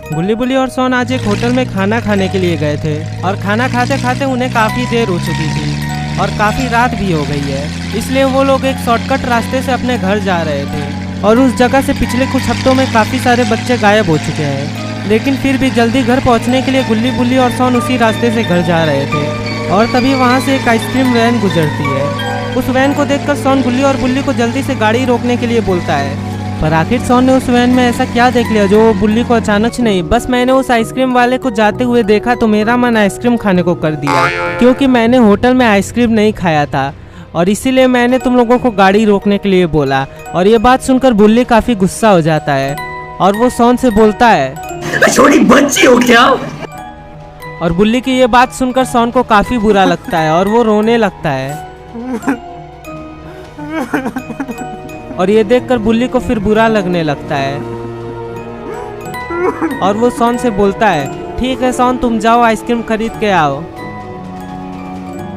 गुल्ली बुल्ली और सोन आज एक होटल में खाना खाने के लिए गए थे और खाना खाते खाते उन्हें काफ़ी देर हो चुकी थी और काफ़ी रात भी हो गई है, इसलिए वो लोग एक शॉर्टकट रास्ते से अपने घर जा रहे थे। और उस जगह से पिछले कुछ हफ्तों में काफ़ी सारे बच्चे गायब हो चुके हैं, लेकिन फिर भी जल्दी घर पहुंचने के लिए गुल्ली बुल्ली और सोन उसी रास्ते से घर जा रहे थे। और तभी वहां से एक आइसक्रीम वैन गुजरती है। उस वैन को देखकर सोन गुल्ली और बुल्ली को जल्दी से गाड़ी रोकने के लिए बोलता है, पर आखिर सोन ने उस वैन में ऐसा क्या देख लिया जो बुल्ली को अचानक से नहीं, बस मैंने उस आइसक्रीम वाले को जाते हुए देखा तो मेरा मन आइसक्रीम खाने को कर दिया, क्योंकि मैंने होटल में आइसक्रीम नहीं खाया था और इसीलिए मैंने तुम लोगों को गाड़ी रोकने के लिए बोला। और ये बात सुनकर बुल्ली काफी गुस्सा हो जाता है और वो सोन से बोलता है, छोटी बच्ची हो क्या? और बुल्ली की ये बात सुनकर सोन को काफी बुरा लगता है और वो रोने लगता है। और ये देखकर बुल्ली को फिर बुरा लगने लगता है और वो सोन से बोलता है, ठीक है सोन, तुम जाओ आइसक्रीम खरीद के आओ।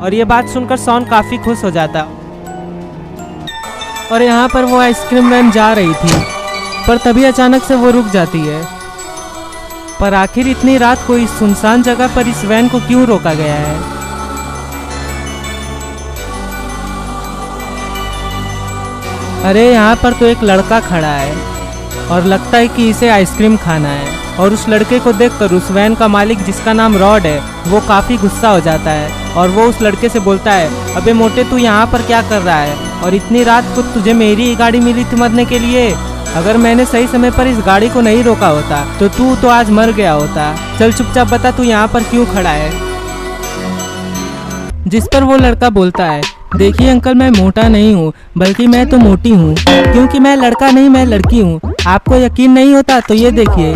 और ये बात सुनकर सोन काफी खुश हो जाता। और यहाँ पर वो आइसक्रीम वैन जा रही थी, पर तभी अचानक से वो रुक जाती है। पर आखिर इतनी रात को इस सुनसान जगह पर इस वैन को क्यों रोका गया है? अरे यहाँ पर तो एक लड़का खड़ा है और लगता है कि इसे आइसक्रीम खाना है। और उस लड़के को देखकर उस वैन का मालिक, जिसका नाम रॉड है, वो काफ़ी गुस्सा हो जाता है और वो उस लड़के से बोलता है, अबे मोटे, तू यहाँ पर क्या कर रहा है? और इतनी रात को तुझे मेरी ही गाड़ी मिली थी मरने के लिए। अगर मैंने सही समय पर इस गाड़ी को नहीं रोका होता तो तू तो आज मर गया होता। चल चुपचाप बता, तू यहाँ पर क्यों खड़ा है? जिस पर वो लड़का बोलता है, देखिए अंकल, मैं मोटा नहीं हूँ, बल्कि मैं तो मोटी हूँ, क्योंकि मैं लड़का नहीं, मैं लड़की हूँ। आपको यकीन नहीं होता तो ये देखिए,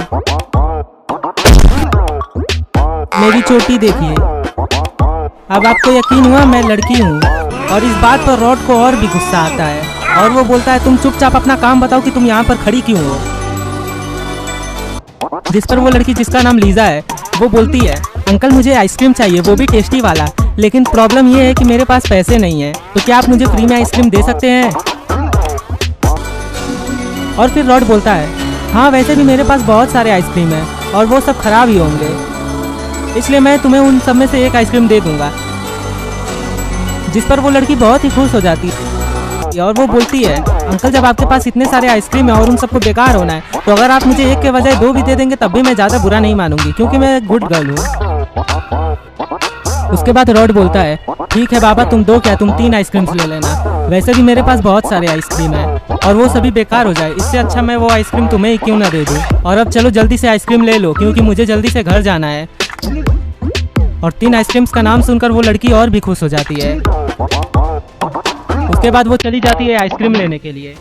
मेरी चोटी देखिए। अब आपको यकीन हुआ मैं लड़की हूँ। और इस बात पर रॉड को और भी गुस्सा आता है और वो बोलता है, तुम चुपचाप अपना काम बताओ कि तुम यहाँ पर खड़ी क्यों हो? जिस पर वो लड़की, जिसका नाम लीजा है, वो बोलती है, अंकल मुझे आइसक्रीम चाहिए, वो भी टेस्टी वाला, लेकिन प्रॉब्लम ये है कि मेरे पास पैसे नहीं है, तो क्या आप मुझे फ्री में आइसक्रीम दे सकते हैं? और फिर रॉड बोलता है, हाँ वैसे भी मेरे पास बहुत सारे आइसक्रीम हैं और वो सब खराब ही होंगे, इसलिए मैं तुम्हें उन सब में से एक आइसक्रीम दे दूंगा। जिस पर वो लड़की बहुत ही खुश हो जाती है और वो बोलती है, अंकल जब आपके पास इतने सारे आइसक्रीम है और उन सबको बेकार होना है, तो अगर आप मुझे एक के बजाय दो भी दे देंगे तब भी मैं ज़्यादा बुरा नहीं मानूंगी, क्योंकि मैं एक गुड गर्ल हूँ। उसके बाद रॉड बोलता है, ठीक है बाबा, तुम दो क्या, तुम 3 आइसक्रीम्स ले लेना, वैसे भी मेरे पास बहुत सारे आइसक्रीम है और वो सभी बेकार हो जाए, इससे अच्छा मैं वो आइसक्रीम तुम्हें ही क्यों ना दे दूँ। और अब चलो जल्दी से आइसक्रीम ले लो, क्योंकि मुझे जल्दी से घर जाना है। और 3 आइसक्रीम्स का नाम सुनकर वो लड़की और भी खुश हो जाती है। उसके बाद वो चली जाती है आइसक्रीम लेने के लिए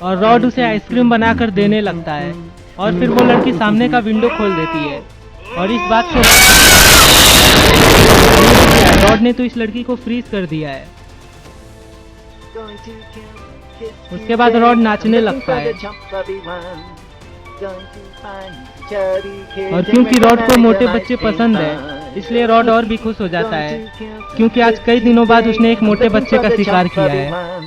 और रॉड उसे आइसक्रीम बनाकर देने लगता है। और फिर वो लड़की सामने का विंडो खोल देती है और इस बात से रॉड ने तो इस लड़की को फ्रीज कर दिया है। उसके बाद रॉड नाचने लगता है और क्योंकि रॉड को मोटे बच्चे पसंद है, इसलिए रॉड और भी खुश हो जाता है, क्योंकि आज कई दिनों बाद उसने एक मोटे बच्चे का शिकार किया है।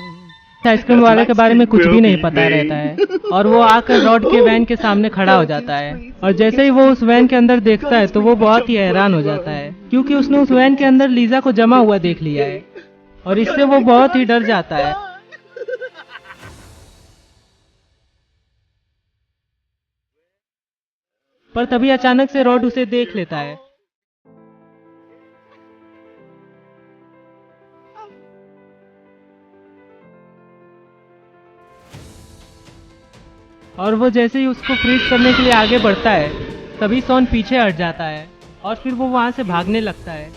आइसक्रीम वाले के बारे में कुछ भी नहीं पता रहता है और वो आकर रॉड के वैन के सामने खड़ा हो जाता है। और जैसे ही वो उस वैन के अंदर देखता है तो वो बहुत ही हैरान हो जाता है, क्योंकि उसने उस वैन के अंदर लीजा को जमा हुआ देख लिया है और इससे वो बहुत ही डर जाता है। पर तभी अचानक से रॉड उसे देख लेता है और वो जैसे ही उसको फ्रीज करने के लिए आगे बढ़ता है, तभी सोन पीछे हट जाता है और फिर वो वहां से भागने लगता है।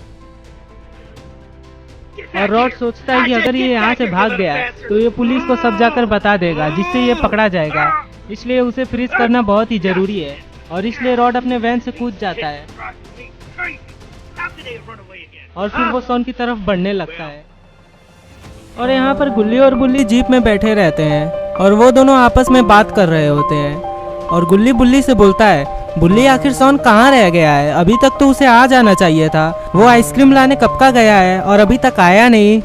और रॉड सोचता है कि अगर ये यहाँ से भाग गया तो ये पुलिस को सब जाकर बता देगा, जिससे ये पकड़ा जाएगा, इसलिए उसे फ्रीज करना बहुत ही जरूरी है। और इसलिए रॉड अपने वैन से कूद जाता है और फिर वो सोन की तरफ बढ़ने लगता है। और यहाँ पर गुल्ली और बुल्ली जीप में बैठे रहते हैं और वो दोनों आपस में बात कर रहे होते हैं। और गुल्ली बुल्ली से बोलता है, बुल्ली आखिर सोन कहाँ रह गया है? अभी तक तो उसे आ जाना चाहिए था, वो आइसक्रीम लाने कब का गया है और अभी तक आया नहीं,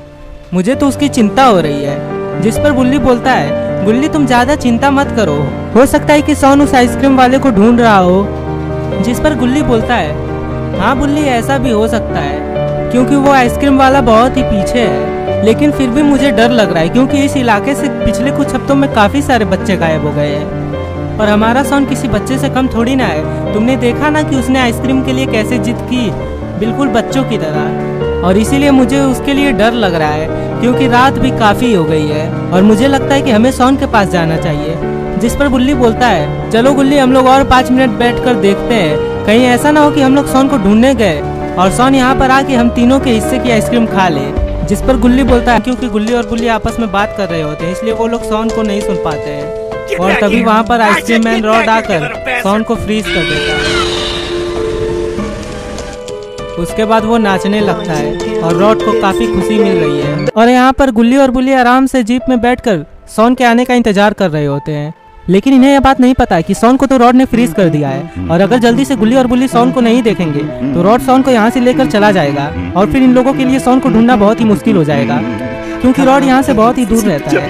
मुझे तो उसकी चिंता हो रही है। जिस पर बुल्ली बोलता है, गुल्ली तुम ज्यादा चिंता मत करो, हो सकता है कि सोन उस आइसक्रीम वाले को ढूंढ रहा हो। जिस पर गुल्ली बोलता है, हाँ बुल्ली ऐसा भी हो सकता है, क्योंकि वो आइसक्रीम वाला बहुत ही पीछे है। लेकिन फिर भी मुझे डर लग रहा है, क्योंकि इस इलाके से पिछले कुछ हफ्तों में काफी सारे बच्चे गायब हो गए हैं और हमारा सोन किसी बच्चे से कम थोड़ी ना है। तुमने देखा ना कि उसने आइसक्रीम के लिए कैसे जिद की, बिल्कुल बच्चों की तरह। और इसीलिए मुझे उसके लिए डर लग रहा है, क्योंकि रात भी काफी हो गई है और मुझे लगता है कि हमें सोन के पास जाना चाहिए। जिस पर गुल्ली बोलता है, चलो गुल्ली हम लोग और 5 मिनट बैठकर देखते हैं, कहीं ऐसा ना हो कि हम लोग सोन को ढूंढने गए और सोन यहाँ पर आके हम तीनों के हिस्से की आइसक्रीम खा ले। जिस पर गुल्ली बोलता है, क्योंकि गुल्ली और बुल्ली आपस में बात कर रहे होते हैं, इसलिए वो लोग सोन को नहीं सुन पाते हैं। और तभी वहाँ पर आइसक्रीम मैन रॉड आकर सोन को फ्रीज कर देता है। उसके बाद वो नाचने लगता है और रॉड को काफी खुशी मिल रही है। और यहाँ पर गुल्ली और बुल्ली आराम से जीप में बैठकर सोन के आने का इंतजार कर रहे होते हैं। लेकिन इन्हें यह बात नहीं पता है कि सोन को तो रॉड ने फ्रीज कर दिया है और अगर जल्दी से गुल्ली और बुल्ली सोन को नहीं देखेंगे तो रॉड सोन को यहाँ से लेकर चला जाएगा और फिर इन लोगों के लिए सोन को ढूंढना बहुत ही मुश्किल हो जाएगा, क्योंकि रॉड यहाँ से बहुत ही दूर रहता है।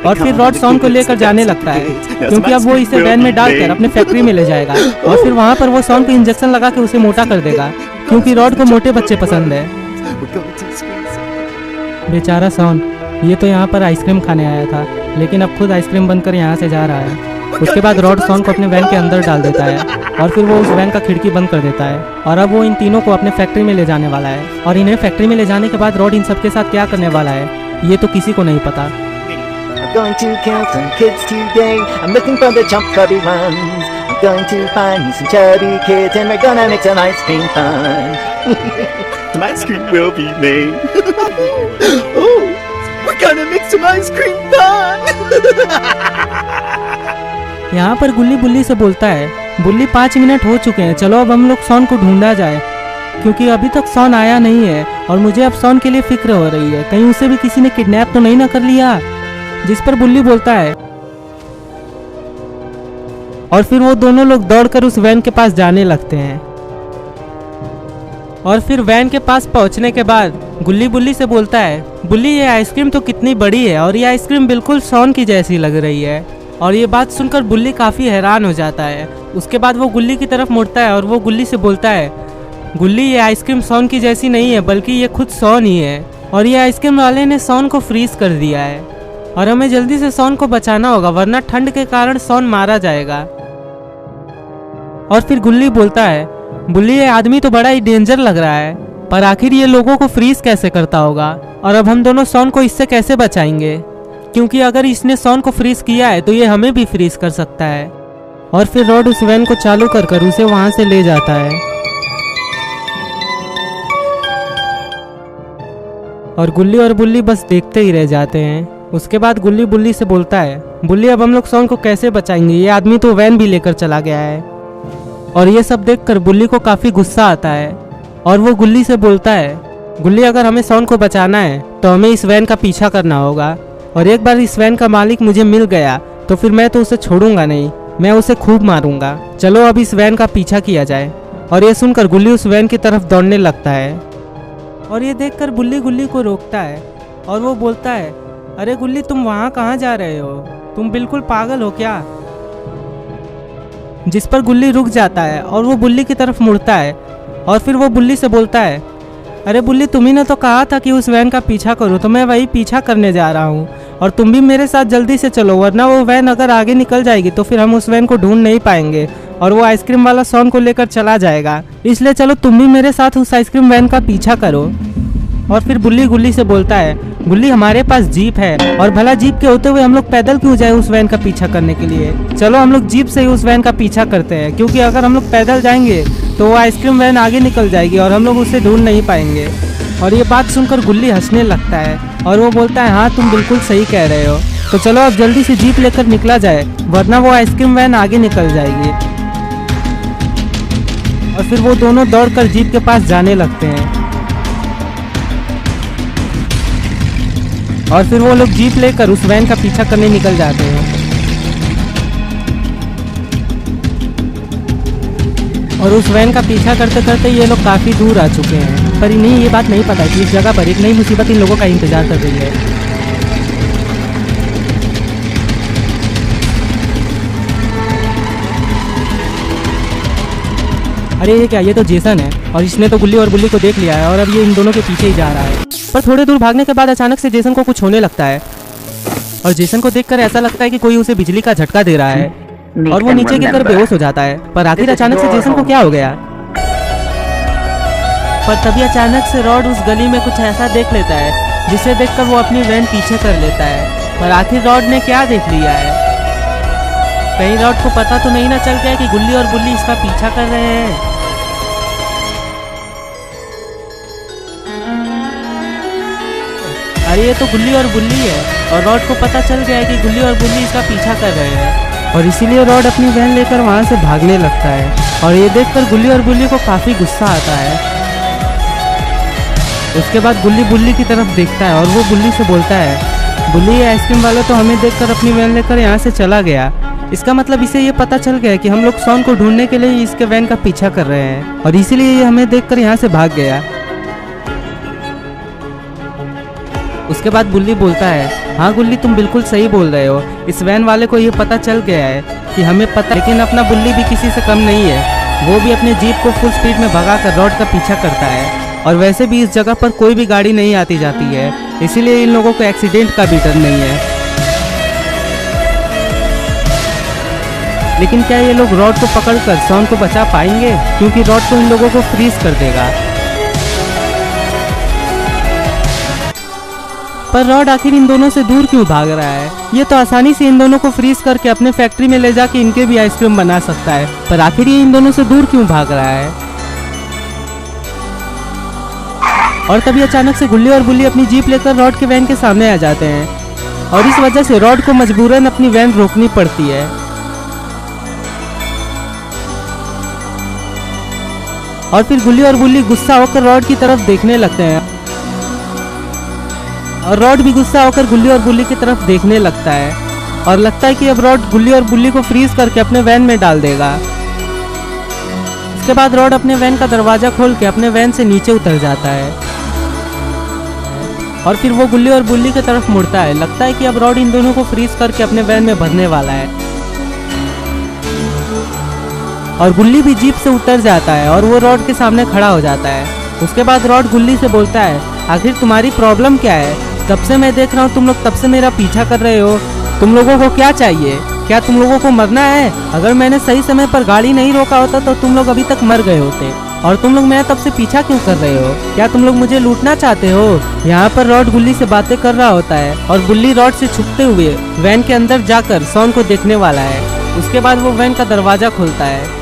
और फिर रॉड सोन को लेकर जाने लगता है, क्योंकि अब वो इसे वैन में डालकर अपने फैक्ट्री में ले जाएगा और फिर वहाँ पर वो सोन को इंजेक्शन लगा के उसे मोटा कर देगा, क्योंकि रॉड को मोटे बच्चे पसंद है। बेचारा सोन, ये तो यहाँ पर आइसक्रीम खाने आया था, लेकिन अब खुद आइसक्रीम बनकर यहाँ से जा रहा है। उसके बाद रॉड सोन को अपने वैन के अंदर डाल देता है और फिर वो उस वैन का खिड़की बंद कर देता है और अब वो इन तीनों को अपने फैक्ट्री में ले जाने वाला है। और इन्हें फैक्ट्री में ले जाने के बाद रॉड इन सबके साथ क्या करने वाला है, ये तो किसी को नहीं पता। Going to kill some kids today. I'm looking for the jump chubby ones. I'm going to find some chubby kids and we're gonna make some ice cream fun. Some ice cream will be made. Oh, we're gonna make some ice cream fun. यहाँ पर गुल्ली बुल्ली से बोलता है, बुल्ली 5 minute हो चुके हैं, चलो अब हम लोग सोन को ढूंढा जाए, क्योंकि अभी तक सोन आया नहीं है और मुझे अब सोन के लिए फिक्र हो रही है, कहीं उसे भी किसी ने किडनैप तो नहीं ना कर लिया। जिस पर बुल्ली बोलता है, और फिर वो दोनों लोग दौड़कर उस वैन के पास जाने लगते हैं। और फिर वैन के पास पहुंचने के बाद गुल्ली बुल्ली से बोलता है, बुल्ली ये आइसक्रीम तो कितनी बड़ी है और ये आइसक्रीम बिल्कुल सोन की जैसी लग रही है। और ये बात सुनकर बुल्ली काफी हैरान हो जाता है। उसके बाद वो गुल्ली की तरफ मुड़ता है और वो गुल्ली से बोलता है, गुल्ली ये आइसक्रीम सोन की जैसी नहीं है, बल्कि ये खुद सोन ही है और ये आइसक्रीम वाले ने सोन को फ्रीज कर दिया है और हमें जल्दी से सोन को बचाना होगा, वरना ठंड के कारण सोन मारा जाएगा। और फिर गुल्ली बोलता है, बुल्ली ये आदमी तो बड़ा ही डेंजर लग रहा है, पर आखिर ये लोगों को फ्रीज कैसे करता होगा और अब हम दोनों सोन को इससे कैसे बचाएंगे, क्योंकि अगर इसने सोन को फ्रीज किया है तो ये हमें भी फ्रीज कर सकता है। और फिर रॉड उस वैन को चालू कर उसे वहां से ले जाता है और गुल्ली और बुल्ली बस देखते ही रह जाते हैं। उसके बाद गुल्ली बुल्ली से बोलता है, बुल्ली अब हम लोग सोन को कैसे बचाएंगे, ये आदमी तो वैन भी लेकर चला गया है। और ये सब देखकर बुल्ली को काफी गुस्सा आता है और वो गुल्ली से बोलता है, गुल्ली अगर हमें सोन को बचाना है तो हमें इस वैन का पीछा करना होगा और एक बार इस वैन का मालिक मुझे मिल गया तो फिर मैं तो उसे छोड़ूंगा नहीं, मैं उसे खूब मारूंगा। चलो अब इस वैन का पीछा किया जाए। और ये सुनकर गुल्ली उस वैन की तरफ दौड़ने लगता है और ये देखकर बुल्ली गुल्ली को रोकता है और वो बोलता है, अरे गुल्ली तुम वहाँ कहाँ जा रहे हो, तुम बिल्कुल पागल हो क्या। जिस पर गुल्ली रुक जाता है और वो बुल्ली की तरफ मुड़ता है और फिर वो बुल्ली से बोलता है, अरे बुल्ली तुम्ही ने तो कहा था कि उस वैन का पीछा करो, तो मैं वही पीछा करने जा रहा हूँ और तुम भी मेरे साथ जल्दी से चलो, वरना वो वैन अगर आगे निकल जाएगी तो फिर हम उस वैन को ढूंढ नहीं पाएंगे और वो आइसक्रीम वाला सोन को लेकर चला जाएगा, इसलिए चलो तुम भी मेरे साथ उस आइसक्रीम वैन का पीछा करो। और फिर बुल्ली गुल्ली से बोलता है, गुल्ली हमारे पास जीप है और भला जीप के होते हुए हम लोग पैदल क्यों जाए उस वैन का पीछा करने के लिए, चलो हम लोग जीप से ही उस वैन का पीछा करते हैं, क्योंकि अगर हम लोग पैदल जाएंगे तो वो आइसक्रीम वैन आगे निकल जाएगी और हम लोग उसे ढूंढ नहीं पाएंगे। और ये बात सुनकर गुल्ली हंसने लगता है और वो बोलता है, हाँ तुम बिल्कुल सही कह रहे हो, तो चलो अब जल्दी से जीप लेकर निकला जाए, वरना वो आइसक्रीम वैन आगे निकल जाएगी। और फिर वो दोनों दौड़कर जीप के पास जाने लगते हैं और फिर वो लोग जीप लेकर उस वैन का पीछा करने निकल जाते हैं। और उस वैन का पीछा करते करते ये लोग काफ़ी दूर आ चुके हैं, पर इन्हें ये बात नहीं पता कि इस जगह पर एक नई मुसीबत इन लोगों का इंतजार कर रही है। अरे ये क्या, ये तो जेसन है और इसने तो गुल्ली और बुल्ली को देख लिया है और अब ये इन दोनों के पीछे ही जा रहा है। पर थोड़े दूर भागने के बाद अचानक से जेसन को कुछ होने लगता है और जेसन को देखकर ऐसा लगता है कि कोई उसे बिजली का झटका दे रहा है और वो नीचे गिरकर बेहोश हो जाता है। पर आखिर अचानक से जेसन को क्या हो गया? पर तभी अचानक से रॉड उस गली में कुछ ऐसा देख लेता है जिसे देखकर वो अपनी वैन पीछे कर लेता है। पर आखिर रॉड ने क्या देख लिया है? कहीं रॉड को पता तो नहीं ना चल गया कि गुल्ली और बुल्ली इसका पीछा कर रहे हैं? अरे ये तो गुल्ली और बुल्ली है और रॉड को पता चल गया है कि गुल्ली और बुल्ली इसका पीछा कर रहे हैं और इसीलिए रॉड अपनी वैन लेकर वहां से भागने लगता है। और ये देखकर गुल्ली और बुल्ली को काफी गुस्सा आता है। उसके बाद गुल्ली बुल्ली की तरफ देखता है और वो बुल्ली से बोलता है, बुल्ली ये आइसक्रीम वाला तो हमें देखकर अपनी वैन लेकर यहाँ से चला गया। इसका मतलब इसे ये पता चल गया कि हम लोग सॉन को ढूंढने के लिए इसके वैन का पीछा कर रहे हैं और इसीलिए ये हमें देखकर यहाँ से भाग गया। उसके बाद बुल्ली बोलता है, हाँ गुल्ली तुम बिल्कुल सही बोल रहे हो, इस वैन वाले को ये पता चल गया है कि हमें पता, लेकिन अपना बुल्ली भी किसी से कम नहीं है। वो भी अपने जीप को फुल स्पीड में भगाकर रॉड का पीछा करता है और वैसे भी इस जगह पर कोई भी गाड़ी नहीं आती जाती है, इसीलिए इन लोगों को एक्सीडेंट का भी डर नहीं है। लेकिन क्या ये लोग रॉड को पकड़कर सॉन को बचा पाएंगे? क्योंकि रॉड तो इन लोगों को फ्रीज कर देगा। पर रॉड आखिर इन दोनों से दूर क्यों भाग रहा है? ये तो आसानी से इन दोनों को फ्रीज करके अपने फैक्ट्री में ले जाके इनके भी आइसक्रीम बना सकता है, पर आखिर ये इन दोनों से दूर क्यों भाग रहा है? और तभी अचानक से गुल्ली और बुल्ली अपनी जीप लेकर रॉड के वैन के सामने आ जाते हैं और इस वजह से रॉड को मजबूरन अपनी वैन रोकनी पड़ती है। और फिर गुल्ली और बुल्ली गुस्सा होकर रॉड की तरफ देखने लगते हैं और रॉड भी गुस्सा होकर गुल्ली और बुल्ली की तरफ देखने लगता है और लगता है कि अब रॉड गुल्ली और बुल्ली को फ्रीज करके अपने वैन में डाल देगा। इसके बाद रॉड अपने वैन का दरवाजा खोल के अपने वैन से नीचे उतर जाता है और फिर वो गुल्ली और बुल्ली की तरफ मुड़ता है। लगता है कि अब रॉड इन दोनों को फ्रीज करके अपने वैन में भरने वाला है और गुल्ली भी जीप से उतर जाता है और वो रॉड के सामने खड़ा हो जाता है। उसके बाद रॉड गुल्ली से बोलता है, आखिर तुम्हारी प्रॉब्लम क्या है? तब से मैं देख रहा हूँ तुम लोग तब से मेरा पीछा कर रहे हो, तुम लोगों को क्या चाहिए? क्या तुम लोगों को मरना है? अगर मैंने सही समय पर गाड़ी नहीं रोका होता तो तुम लोग अभी तक मर गए होते। और तुम लोग मेरा तब से पीछा क्यों कर रहे हो? क्या तुम लोग मुझे लूटना चाहते हो? यहाँ पर रॉड गुल्ली से बातें कर रहा होता है और गुल्ली रॉड से छुपते हुए वैन के अंदर जाकर सॉन को देखने वाला है। उसके बाद वो वैन का दरवाजा खोलता है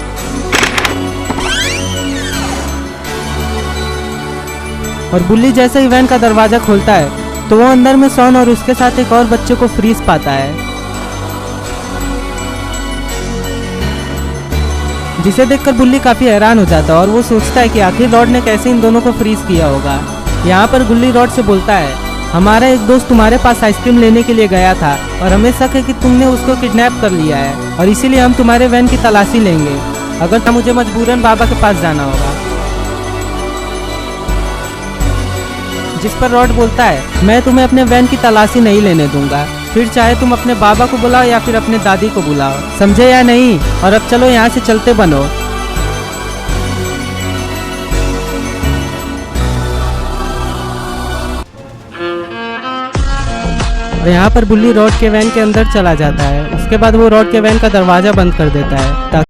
और बुल्ली जैसे ही वैन का दरवाजा खोलता है तो वो अंदर में सॉन और उसके साथ एक और बच्चे को फ्रीज पाता है, जिसे देखकर बुल्ली काफी हैरान हो जाता है और वो सोचता है कि आखिर रॉड ने कैसे इन दोनों को फ्रीज किया होगा। यहाँ पर गुल्ली रॉड से बोलता है, हमारा एक दोस्त तुम्हारे पास आइसक्रीम लेने के लिए गया था और हमें शक है कि तुमने उसको किडनैप कर लिया है और इसीलिए हम तुम्हारे वैन की तलाशी लेंगे, अगर मुझे मजबूरन बाबा के पास जाना होगा। जिस पर रॉड बोलता है, मैं तुम्हें अपने वैन की तलाशी नहीं लेने दूंगा, फिर चाहे तुम अपने बाबा को बुलाओ या फिर अपने दादी को बुलाओ, समझे या नहीं? और अब चलो यहाँ से चलते बनो। और यहाँ पर बुल्ली रॉड के वैन के अंदर चला जाता है। उसके बाद वो रॉड के वैन का दरवाजा बंद कर देता है